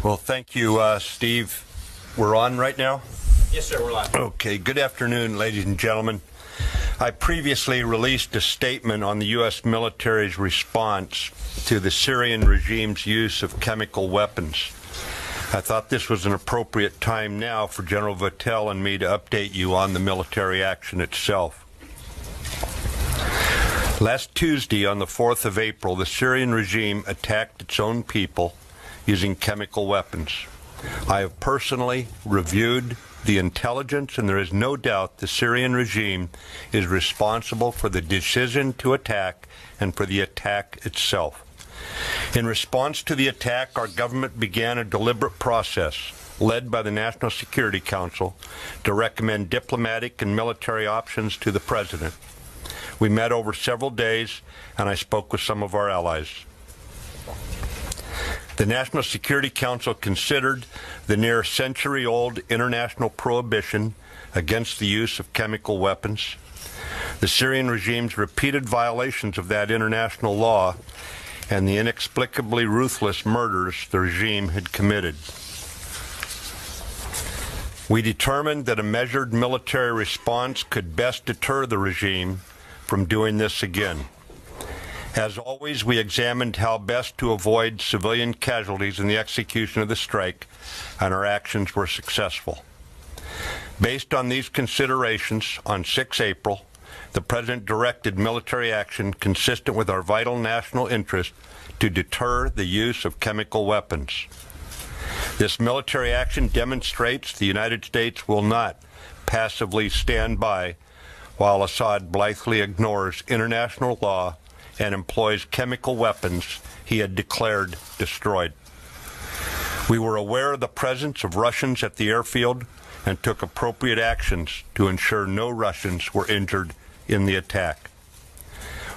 Well, thank you, Steve. We're on right now? Yes, sir, we're live. Okay, good afternoon, ladies and gentlemen. I previously released a statement on the U.S. military's response to the Syrian regime's use of chemical weapons. I thought this was an appropriate time now for General Votel and me to update you on the military action itself. Last Tuesday, on the 4th of April, the Syrian regime attacked its own people using chemical weapons. I have personally reviewed the intelligence, and there is no doubt the Syrian regime is responsible for the decision to attack and for the attack itself. In response to the attack, our government began a deliberate process led by the National Security Council to recommend diplomatic and military options to the President. We met over several days, and I spoke with some of our allies. The National Security Council considered the near century-old international prohibition against the use of chemical weapons, the Syrian regime's repeated violations of that international law, and the inexplicably ruthless murders the regime had committed. We determined that a measured military response could best deter the regime from doing this again. As always, we examined how best to avoid civilian casualties in the execution of the strike, and our actions were successful. Based on these considerations, on 6 April, the President directed military action consistent with our vital national interest to deter the use of chemical weapons. This military action demonstrates the United States will not passively stand by while Assad blithely ignores international law and employs chemical weapons he had declared destroyed. We were aware of the presence of Russians at the airfield and took appropriate actions to ensure no Russians were injured in the attack.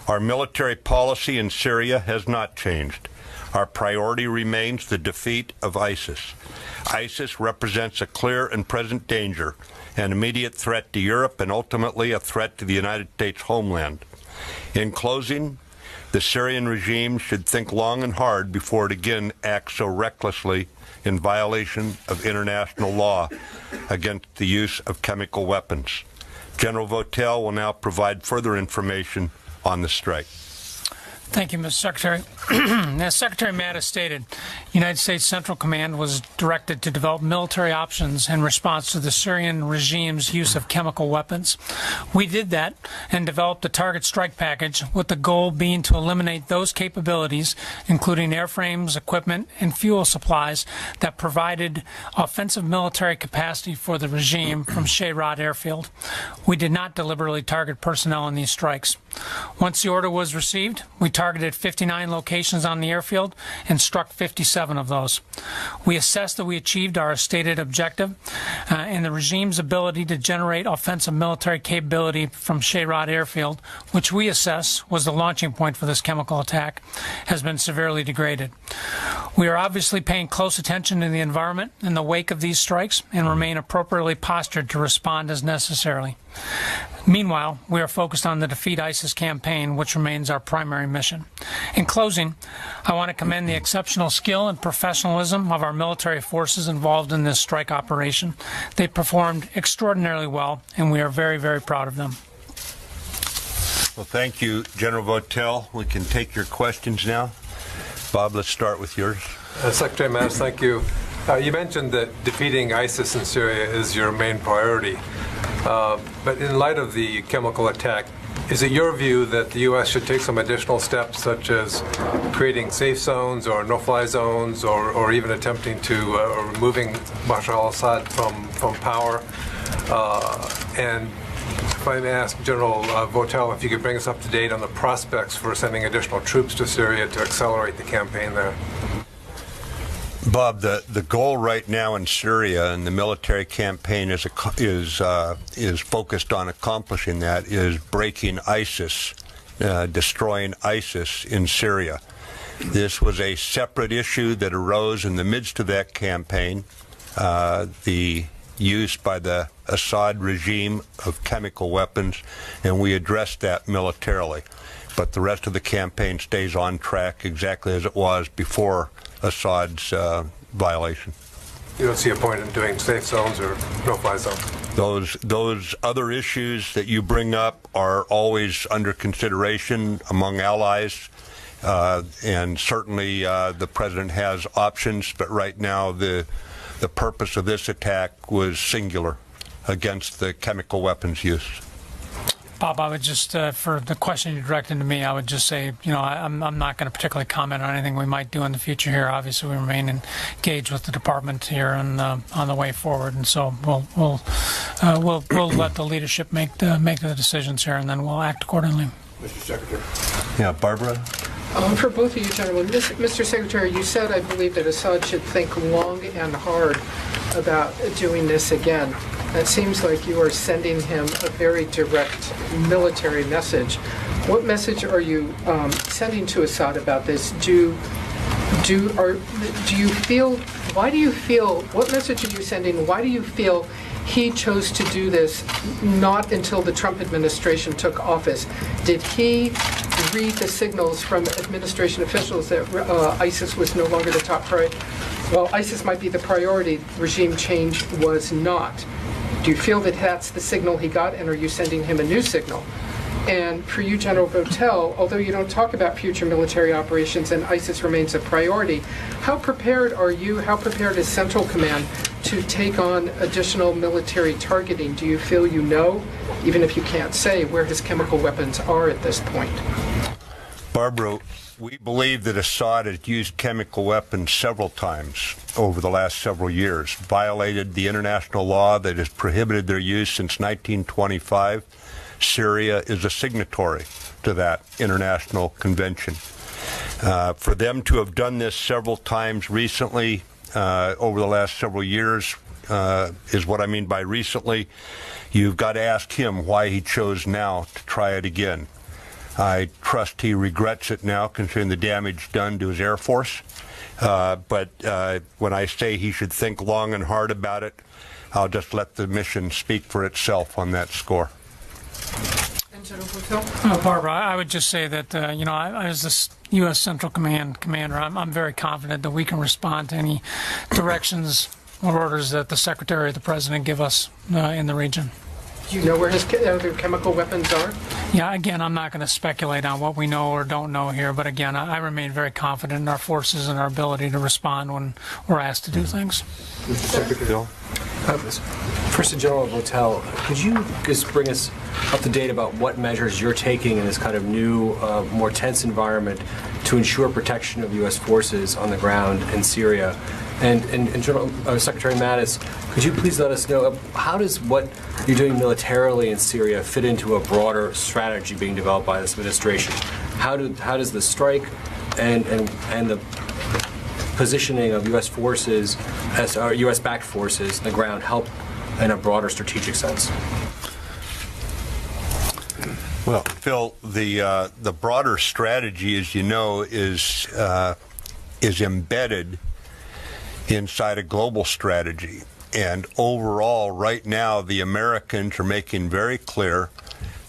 Our military policy in Syria has not changed. Our priority remains the defeat of ISIS. ISIS represents a clear and present danger, an immediate threat to Europe, and ultimately a threat to the United States homeland. In closing, the Syrian regime should think long and hard before it again acts so recklessly in violation of international law against the use of chemical weapons. General Votel will now provide further information on the strike. Thank you, Mr. Secretary. As Secretary Mattis stated, United States Central Command was directed to develop military options in response to the Syrian regime's use of chemical weapons. We did that and developed a target strike package with the goal being to eliminate those capabilities, including airframes, equipment, and fuel supplies that provided offensive military capacity for the regime from Shayrat Airfield. We did not deliberately target personnel in these strikes. Once the order was received, we targeted 59 locations on the airfield and struck 57 of those. We assessed that we achieved our stated objective, and the regime's ability to generate offensive military capability from Shayrat Airfield, which we assess was the launching point for this chemical attack, has been severely degraded. We are obviously paying close attention to the environment in the wake of these strikes and remain appropriately postured to respond as necessary. Meanwhile, we are focused on the Defeat ISIS campaign, which remains our primary mission. In closing, I want to commend the exceptional skill and professionalism of our military forces involved in this strike operation. They performed extraordinarily well, and we are very, very proud of them. Well, thank you, General Votel. We can take your questions now. Bob, let's start with yours. Secretary Mattis, thank you. You mentioned that defeating ISIS in Syria is your main priority. But in light of the chemical attack, is it your view that the U.S. should take some additional steps, such as creating safe zones or no-fly zones, or even attempting to removing Bashar al-Assad from power? And if I may ask General Votel if you could bring us up to date on the prospects for sending additional troops to Syria to accelerate the campaign there. Bob, the goal right now in Syria and the military campaign is focused on accomplishing that, is breaking ISIS, destroying ISIS in Syria. This was a separate issue that arose in the midst of that campaign, the use by the Assad regime of chemical weapons, and we addressed that militarily. But the rest of the campaign stays on track exactly as it was before Assad's violation. You don't see a point in doing safe zones or no-fly zones? Those other issues that you bring up are always under consideration among allies, and certainly the president has options, but right now the purpose of this attack was singular against the chemical weapons use. Bob, I would just, for the question you directed to me, I would just say, I'm not going to particularly comment on anything we might do in the future here. Obviously, we remain engaged with the department here and on the way forward, and so we'll let the leadership make the decisions here, and then we'll act accordingly. Mr. Secretary. Yeah, Barbara. For both of you gentlemen, Mr. Secretary, you said, I believe, that Assad should think long and hard about doing this again. It seems like you are sending him a very direct military message. What message are you sending to Assad about this? What message are you sending? Why do you feel he chose to do this not until the Trump administration took office? Did he read the signals from administration officials that ISIS was no longer the top priority? Well, ISIS might be the priority, regime change was not. Do you feel that that's the signal he got, and are you sending him a new signal? And for you, General Votel, although you don't talk about future military operations and ISIS remains a priority, how prepared are you, how prepared is Central Command to take on additional military targeting? Do you feel you know, even if you can't say, where his chemical weapons are at this point? Barbara, we believe that Assad has used chemical weapons several times over the last several years, violated the international law that has prohibited their use since 1925. Syria is a signatory to that international convention. For them to have done this several times recently, over the last several years, is what I mean by recently. You've got to ask him why he chose now to try it again. I trust he regrets it now, considering the damage done to his Air Force. But when I say he should think long and hard about it, I'll just let the mission speak for itself on that score. Barbara, I would just say that, as the U.S. Central Command commander, I'm very confident that we can respond to any directions or orders that the Secretary or the President give us in the region. Do you know where his other chemical weapons are? Yeah, again, I'm not going to speculate on what we know or don't know here, but again, I remain very confident in our forces and our ability to respond when we're asked to do things. Mr. Secretary. First to General Votel, could you just bring us up to date about what measures you're taking in this kind of new, more tense environment to ensure protection of U.S. forces on the ground in Syria? And General Secretary Mattis, could you please let us know how does what you're doing militarily in Syria fit into a broader strategy being developed by this administration? How does the strike and the positioning of U.S. forces, as U.S.-backed forces, on the ground help in a broader strategic sense? Well, Phil, the broader strategy, as you know, is embedded inside a global strategy. And overall, right now, the Americans are making very clear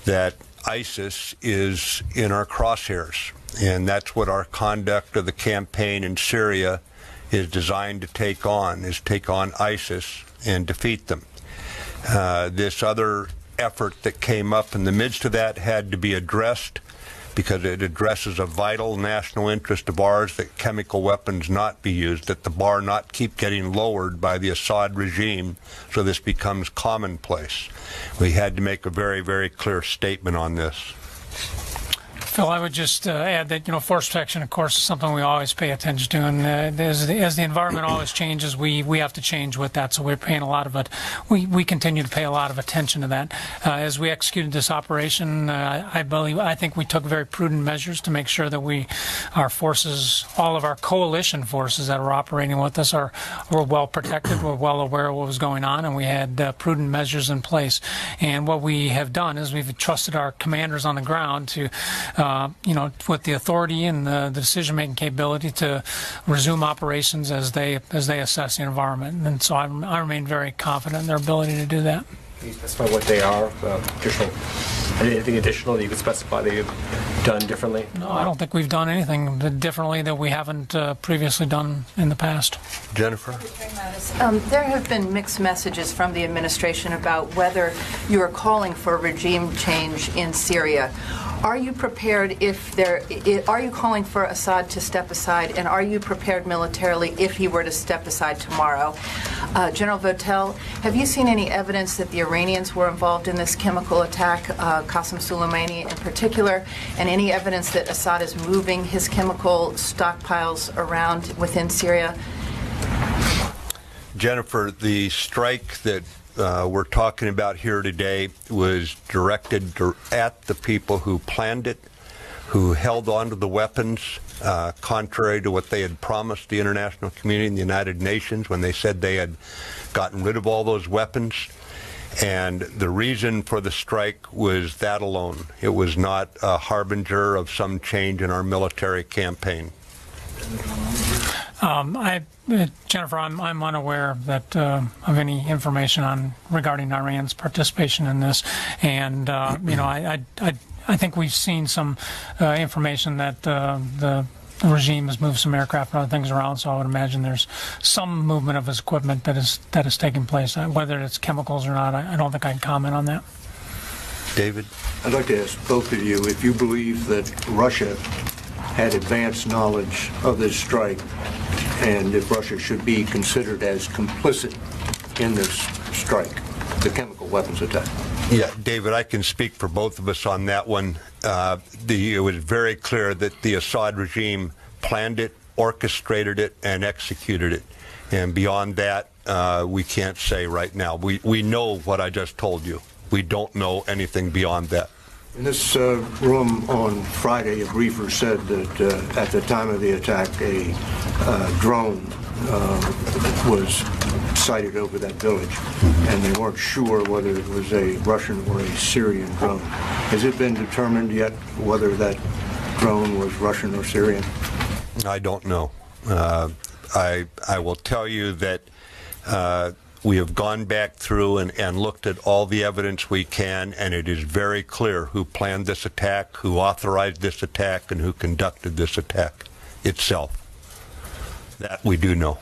that ISIS is in our crosshairs. And that's what our conduct of the campaign in Syria is designed to take on ISIS and defeat them. This other effort that came up in the midst of that had to be addressed because it addresses a vital national interest of ours that chemical weapons not be used, that the bar not keep getting lowered by the Assad regime so this becomes commonplace. We had to make a very, very clear statement on this. Phil, I would just add that, force protection, of course, is something we always pay attention to, and as the environment always changes, we have to change with that, so we're paying a lot of it. We continue to pay a lot of attention to that. As we executed this operation, I think we took very prudent measures to make sure that our forces, all of our coalition forces that were operating with us were well protected, were well aware of what was going on, and we had prudent measures in place. And what we have done is we've trusted our commanders on the ground to with the authority and the decision-making capability to resume operations as they assess the environment. And so I remain very confident in their ability to do that. Can you specify what they are? Anything additional that you could specify that you've done differently? No, I don't think we've done anything differently that we haven't previously done in the past. Jennifer? There have been mixed messages from the administration about whether you are calling for regime change in Syria. Are you prepared are you calling for Assad to step aside, and are you prepared militarily if he were to step aside tomorrow? General Votel, have you seen any evidence that the Iranians were involved in this chemical attack, Qasem Soleimani in particular, and any evidence that Assad is moving his chemical stockpiles around within Syria? Jennifer, the strike that we're talking about here today was directed at the people who planned it, who held on to the weapons, contrary to what they had promised the international community and the United Nations when they said they had gotten rid of all those weapons. And the reason for the strike was that alone. It was not a harbinger of some change in our military campaign. Jennifer, I'm unaware that of any information regarding Iran's participation in this, and I think we've seen some information that the regime has moved some aircraft and other things around. So I would imagine there's some movement of his equipment that is taking place. Whether it's chemicals or not, I don't think I can comment on that. David? I'd like to ask both of you if you believe that Russia had advanced knowledge of this strike, and if Russia should be considered as complicit in this strike, the chemical weapons attack. Yeah, David, I can speak for both of us on that one. It was very clear that the Assad regime planned it, orchestrated it, and executed it. And beyond that, we can't say right now. We know what I just told you. We don't know anything beyond that. In this room on Friday, a briefer said that at the time of the attack, a drone was sighted over that village, and they weren't sure whether it was a Russian or a Syrian drone. Has it been determined yet whether that drone was Russian or Syrian? I don't know. I will tell you that we have gone back through and looked at all the evidence we can, and it is very clear who planned this attack, who authorized this attack, and who conducted this attack itself. That we do know,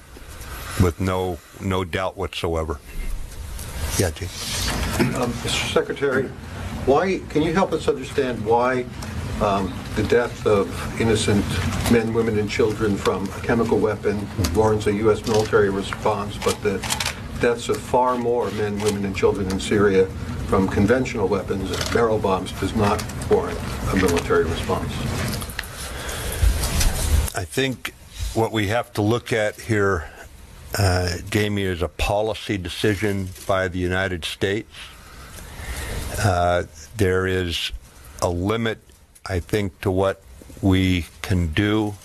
with no doubt whatsoever. Yeah, Jay. Mr. Secretary, can you help us understand why the death of innocent men, women, and children from a chemical weapon warrants a U.S. military response, but the deaths of far more men, women, and children in Syria from conventional weapons, barrel bombs, does not warrant a military response? I think what we have to look at here, Jamie, is a policy decision by the United States. There is a limit, I think, to what we can do.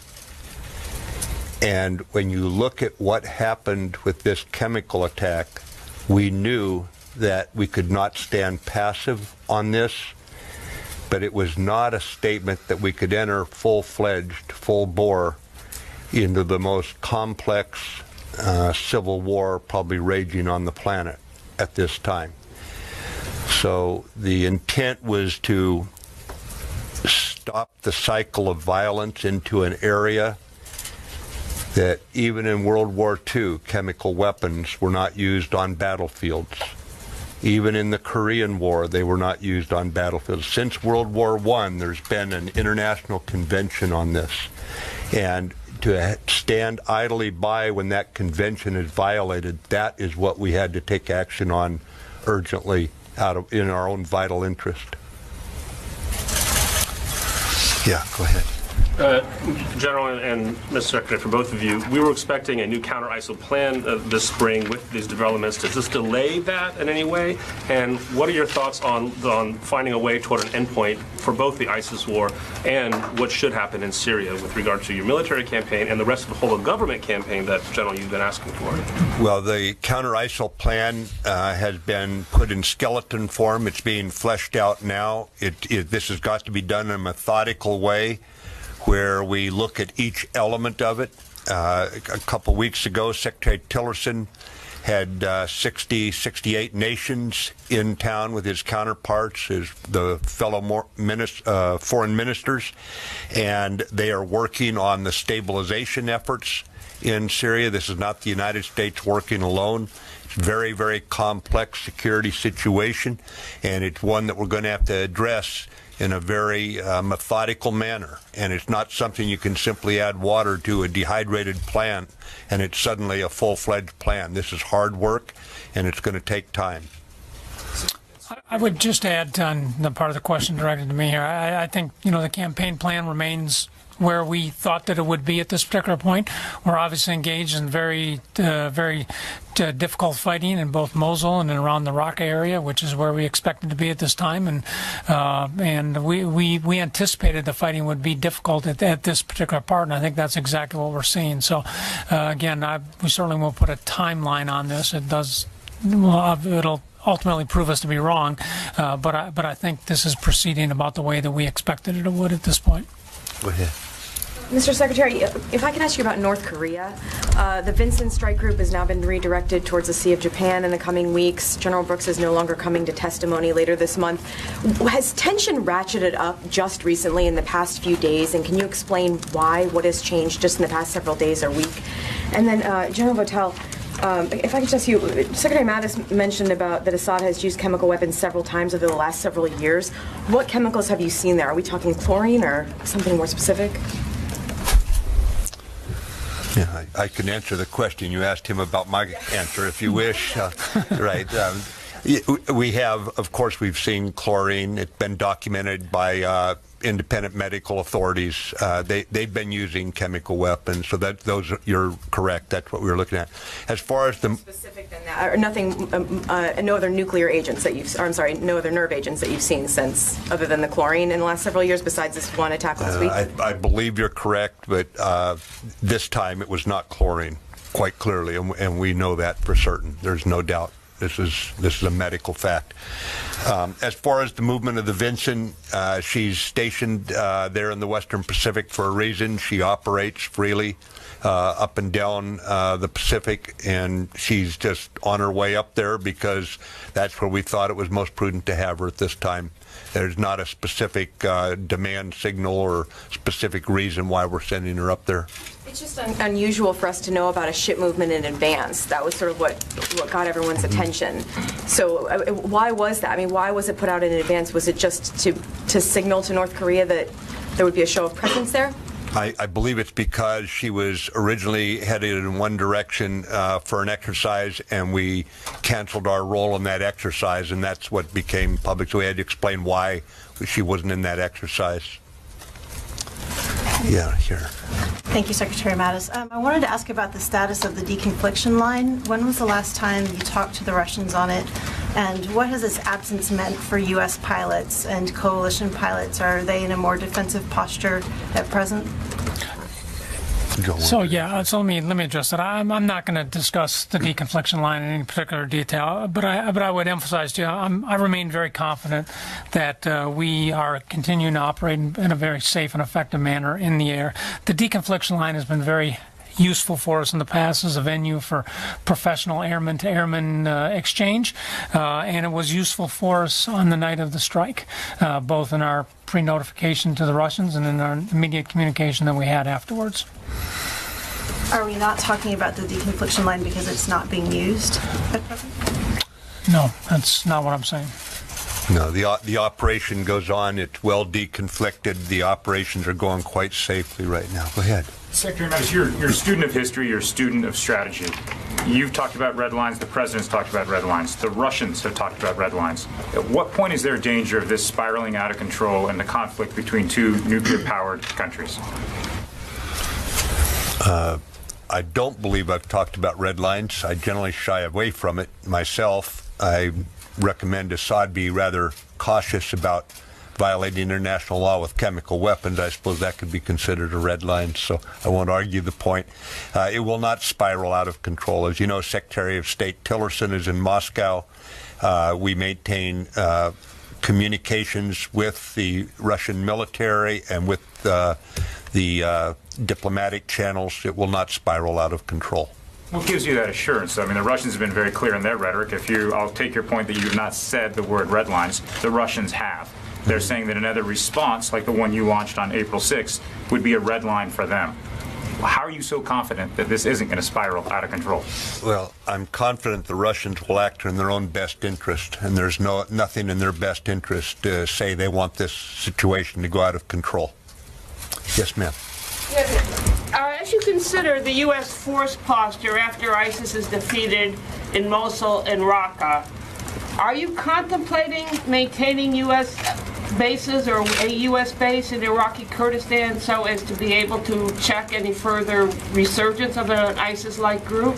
And when you look at what happened with this chemical attack, we knew that we could not stand passive on this, but it was not a statement that we could enter full-fledged, full-bore into the most complex civil war probably raging on the planet at this time. So the intent was to stop the cycle of violence into an area that even in World War II, chemical weapons were not used on battlefields. Even in the Korean War, they were not used on battlefields. Since World War I, there's been an international convention on this. And to stand idly by when that convention is violated, that is what we had to take action on urgently in our own vital interest. Yeah, go ahead. General and Mr. Secretary, for both of you, we were expecting a new counter-ISIL plan this spring with these developments. Does this delay that in any way? And what are your thoughts on finding a way toward an endpoint for both the ISIS war and what should happen in Syria with regard to your military campaign and the rest of the whole of government campaign that, General, you've been asking for? Well, the counter-ISIL plan has been put in skeleton form. It's being fleshed out now. This has got to be done in a methodical way, where we look at each element of it. A couple weeks ago, Secretary Tillerson had 68 nations in town with his counterparts, the fellow foreign ministers, and they are working on the stabilization efforts in Syria. This is not the United States working alone. It's a very, very complex security situation, and it's one that we're going to have to address in a very methodical manner. And it's not something you can simply add water to a dehydrated plant and it's suddenly a full-fledged plan. This is hard work, and it's going to take time. I would just add on the part of the question directed to me here. I think, the campaign plan remains where we thought that it would be at this particular point. We're obviously engaged in very difficult fighting in both Mosul and around the Raqqa area, which is where we expected to be at this time, and we anticipated the fighting would be difficult at this particular part, and I think that's exactly what we're seeing. So again, we certainly won't put a timeline on this. It'll ultimately prove us to be wrong, but I think this is proceeding about the way that we expected it would at this point. Go ahead. Mr. Secretary, if I can ask you about North Korea, the Vincent Strike Group has now been redirected towards the Sea of Japan in the coming weeks. General Brooks is no longer coming to testimony later this month. Has tension ratcheted up just recently in the past few days, and can you explain why? What has changed just in the past several days or week? And then, General Votel, if I could just ask you, Secretary Mattis mentioned about that Assad has used chemical weapons several times over the last several years. What chemicals have you seen there? Are we talking chlorine or something more specific? Yeah, I can answer the question. You asked him about my answer, if you wish. Right. We have, of course, we've seen chlorine. It's been documented by independent medical authorities. They've been using chemical weapons, so you're correct. That's what we were looking at. As far as the specific than that, or nothing, no other nuclear agents that no other nerve agents that you've seen since, other than the chlorine in the last several years, besides this one attack last week. I believe you're correct, but this time it was not chlorine, quite clearly, and we know that for certain. There's no doubt. This is a medical fact. As far as the movement of the Vincent, she's stationed there in the Western Pacific for a reason. She operates freely up and down the Pacific, and she's just on her way up there because that's where we thought it was most prudent to have her at this time. There's not a specific demand signal or specific reason why we're sending her up there. It's just unusual for us to know about a ship movement in advance. That was sort of what got everyone's attention. So why was that? I mean, why was it put out in advance? Was it just to signal to North Korea that there would be a show of presence there? I believe it's because she was originally headed in one direction for an exercise, and we canceled our role in that exercise, and that's what became public. So we had to explain why she wasn't in that exercise. Yeah, here. Thank you, Secretary Mattis. I wanted to ask about the status of the deconfliction line. When was the last time you talked to the Russians on it? And what has this absence meant for U.S. pilots and coalition pilots? Are they in a more defensive posture at present? So let me address that. I'm not going to discuss the deconfliction line in any particular detail, but I would emphasize to you, I remain very confident that we are continuing to operate in a very safe and effective manner in the air. The deconfliction line has been very useful for us in the past as a venue for professional airman-to-airman exchange, and it was useful for us on the night of the strike, both in our pre-notification to the Russians and in our immediate communication that we had afterwards. Are we not talking about the deconfliction line because it's not being used at present? No, that's not what I'm saying. No, the operation goes on. It's well deconflicted. The operations are going quite safely right now. Go ahead. Secretary Mattis, you're a student of history, you're a student of strategy. You've talked about red lines, the president's talked about red lines, the Russians have talked about red lines. At what point is there a danger of this spiraling out of control and the conflict between two nuclear-powered countries? I don't believe I've talked about red lines. I generally shy away from it myself. I recommend Assad be rather cautious about violating international law with chemical weapons. I suppose that could be considered a red line, so I won't argue the point. It will not spiral out of control. As you know, Secretary of State Tillerson is in Moscow. We maintain communications with the Russian military and with the diplomatic channels. It will not spiral out of control. What gives you that assurance? I mean, the Russians have been very clear in their rhetoric. I'll take your point that you have not said the word red lines. The Russians have. They're saying that another response, like the one you launched on April 6th, would be a red line for them. How are you so confident that this isn't going to spiral out of control? Well, I'm confident the Russians will act in their own best interest, and there's nothing in their best interest to say they want this situation to go out of control. Yes, ma'am. As you consider the U.S. force posture after ISIS is defeated in Mosul and Raqqa, are you contemplating maintaining U.S. bases or a U.S. base in Iraqi Kurdistan so as to be able to check any further resurgence of an ISIS-like group?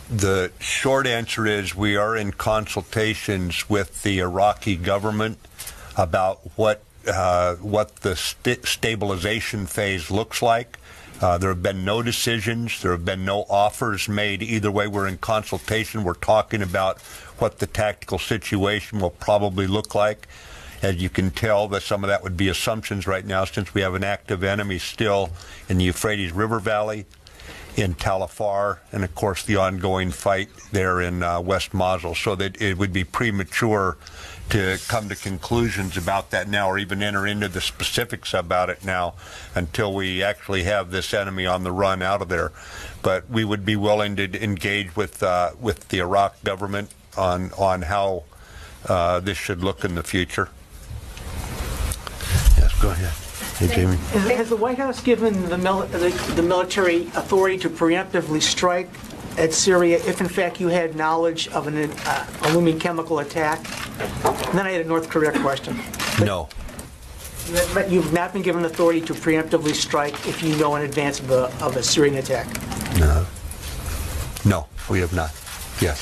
The short answer is we are in consultations with the Iraqi government about what the stabilization phase looks like. There have been no decisions. There have been no offers made. Either way, we're in consultation. We're talking about what the tactical situation will probably look like. As you can tell, that some of that would be assumptions right now, since we have an active enemy still in the Euphrates River Valley, in Tal Afar, and of course the ongoing fight there in West Mosul. So that it would be premature to come to conclusions about that now, or even enter into the specifics about it now, until we actually have this enemy on the run out of there. But we would be willing to engage with the Iraq government on how this should look in the future. Yes, go ahead. Hey, Jamie. Has the White House given the military authority to preemptively strike at Syria if, in fact, you had knowledge of a looming chemical attack? And then I had a North Korea question. No. But you've not been given authority to preemptively strike if you know in advance of a Syrian attack? No. No, we have not. Yes.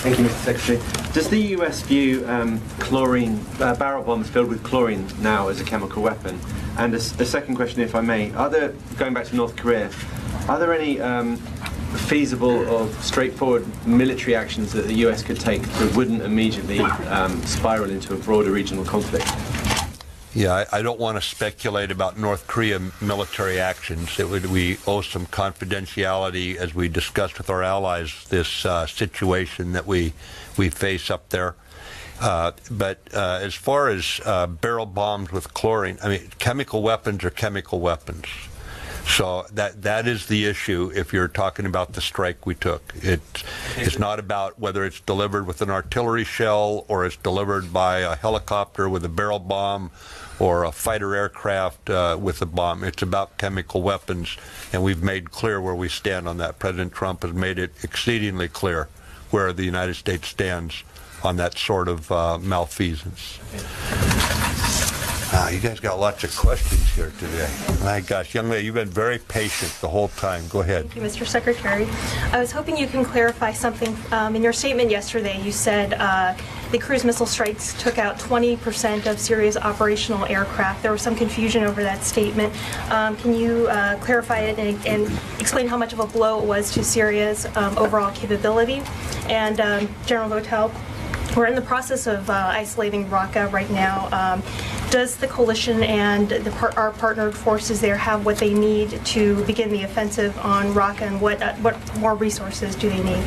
Thank you, Mr. Secretary. Does the U.S. view chlorine, barrel bombs filled with chlorine now as a chemical weapon? And a second question, if I may, going back to North Korea, are there any feasible or straightforward military actions that the U.S. could take that wouldn't immediately spiral into a broader regional conflict? Yeah, I don't want to speculate about North Korea military actions. We owe some confidentiality, as we discussed with our allies, this situation that we face up there. But as far as barrel bombs with chlorine, I mean, chemical weapons are chemical weapons. So that is the issue if you're talking about the strike we took. It's not about whether it's delivered with an artillery shell or it's delivered by a helicopter with a barrel bomb or a fighter aircraft with a bomb. It's about chemical weapons, and we've made clear where we stand on that. President Trump has made it exceedingly clear where the United States stands on that sort of malfeasance. You guys got lots of questions here today. My gosh, young lady, you've been very patient the whole time. Go ahead. Thank you, Mr. Secretary. I was hoping you can clarify something. In your statement yesterday, you said the cruise missile strikes took out 20% of Syria's operational aircraft. There was some confusion over that statement. Can you clarify it and explain how much of a blow it was to Syria's overall capability? And General Votel, we're in the process of isolating Raqqa right now. Does the coalition and our partnered forces there have what they need to begin the offensive on Raqqa, and what more resources do they need?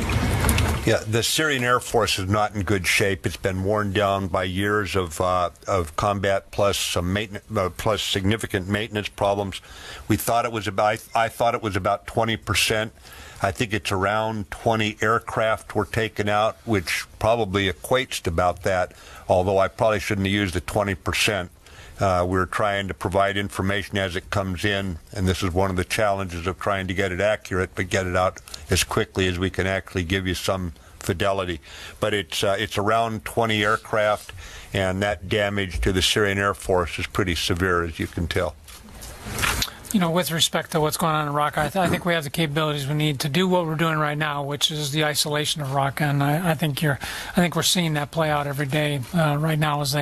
Yeah, the Syrian Air Force is not in good shape. It's been worn down by years of combat plus some maintenance, plus significant maintenance problems. We thought it was about. I thought it was about 20%. I think it's around 20 aircraft were taken out, which probably equates to about that, although I probably shouldn't have used the 20%. We're trying to provide information as it comes in, and this is one of the challenges of trying to get it accurate, but get it out as quickly as we can actually give you some fidelity. But it's around 20 aircraft, and that damage to the Syrian Air Force is pretty severe, as you can tell. You know, with respect to what's going on in Raqqa, I think we have the capabilities we need to do what we're doing right now, which is the isolation of Raqqa, and I think we're seeing that play out every day right now as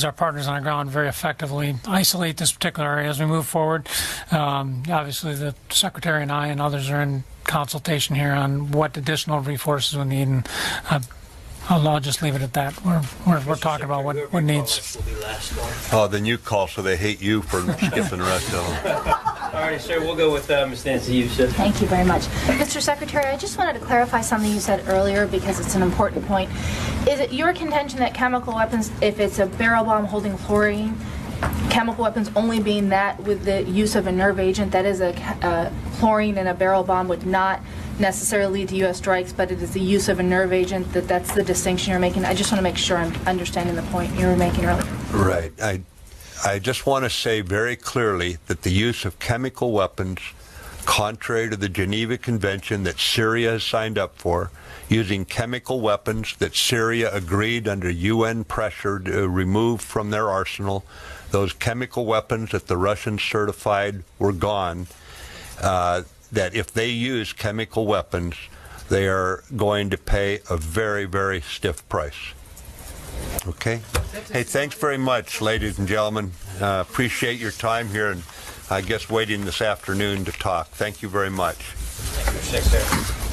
our partners on the ground very effectively isolate this particular area as we move forward. Obviously, the Secretary and I and others are in consultation here on what additional resources we need, and I'll just leave it at that. We're talking about what needs. Oh, then you call, so they hate you for skipping the rest of them. All righty, sir. We'll go with Ms. Nancy Youssef. Thank you very much. Mr. Secretary, I just wanted to clarify something you said earlier because it's an important point. Is it your contention that chemical weapons, if it's a barrel bomb holding chlorine, chemical weapons only being that with the use of a nerve agent, that is a chlorine in a barrel bomb would not necessarily lead to U.S. strikes, but it is the use of a nerve agent, that's the distinction you're making? I just want to make sure I'm understanding the point you were making earlier. Right. I just want to say very clearly that the use of chemical weapons, contrary to the Geneva Convention that Syria has signed up for, using chemical weapons that Syria agreed under UN pressure to remove from their arsenal, those chemical weapons that the Russians certified were gone, that if they use chemical weapons, they are going to pay a very, very stiff price. Okay? Hey, thanks very much, ladies and gentlemen. Appreciate your time here, and I guess waiting this afternoon to talk. Thank you very much. Thank you, Secretary.